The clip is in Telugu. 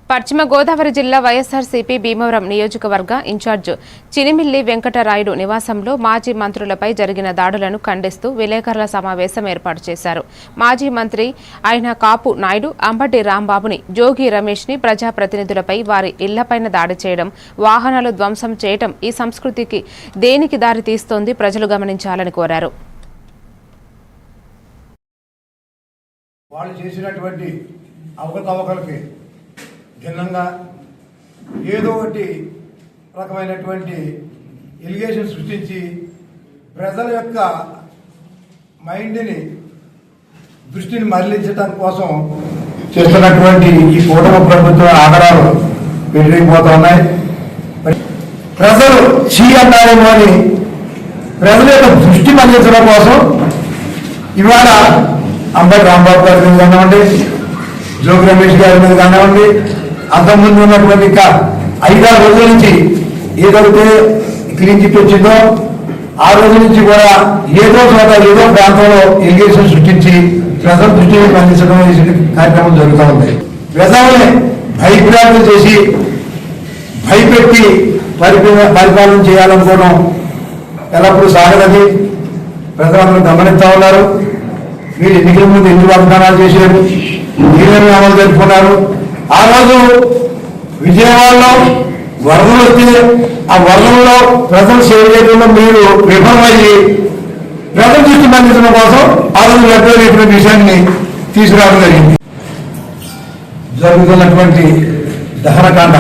పశ్చిమ గోదావరి జిల్లా వైఎస్ఆర్సీపీ భీమవరం నియోజకవర్గ ఇన్ఛార్జ్ చినిమిల్లి వెంకటరాయుడు నివాసంలో మాజీ మంత్రులపై జరిగిన దాడులను ఖండిస్తూ విలేకరుల సమావేశం ఏర్పాటు చేశారు. మాజీ మంత్రి అయిన కాపు నాయుడు, అంబటి రాంబాబుని, జోగి రమేష్ని ప్రజాప్రతినిధులపై వారి ఇళ్లపైన దాడి చేయడం, వాహనాలు ధ్వంసం చేయడం ఈ సంస్కృతికి దేనికి దారి తీస్తోంది ప్రజలు గమనించాలని కోరారు. వాళ్ళు చేసినటువంటి అవకతవకలకి భిన్నంగా ఏదో ఒకటి రకమైనటువంటి ఎలిగేషన్ సృష్టించి ప్రజల యొక్క దృష్టిని మరలించడం కోసం చేస్తున్నటువంటి ఈ కూటమి ప్రభుత్వ ఆగడాలు పెరిగిపోతూ ఉన్నాయి. ప్రజలు చీ అన్నారేమో అని ప్రజల యొక్క దృష్టి మరలించడం కోసం ఇవాళ అంబటి రాంబాబు గారి మీద కానివ్వండి, జోగి రమేష్ గారి మీద కానివ్వండి, అంతకుముందు ఉన్నటువంటి ఇంకా 5-6 రోజుల నుంచి ఏదైతే క్లీన్ చిట్ వచ్చిందో ఆ రోజు నుంచి కూడా ఏదో చోట ఏదో ప్రాంతంలో ఎలిగేషన్ సృష్టించి ప్రజల దృష్టిని మళ్లించడం కార్యక్రమం జరుగుతూ ఉంది. ప్రజల్ని భయభ్రాంతులు చేసి భయపెట్టి పరిపాలన చేయాలనుకోవడం ఎల్లప్పుడూ సాగదది. ప్రజలందరూ గమనిస్తూ ఉన్నారు. మీరు ఎన్నికల ముందు ఎన్ని వాగ్దానాలు చేశారు, మీరేమి అమలు జరుపుకున్నారు. ఆ రోజు విజయవాడలో వరదలు వస్తే ఆ వరదల్లో ప్రజలు సేవ చేయడంలో మీరు విఫలమయ్యి ప్రజల దృష్టి మళ్లించడం కోసం ఆ రోజు లభ్యమైనటువంటి విషయాన్ని తీసుకురావడం జరిగింది. జరుగుతున్నటువంటి దహనకాండ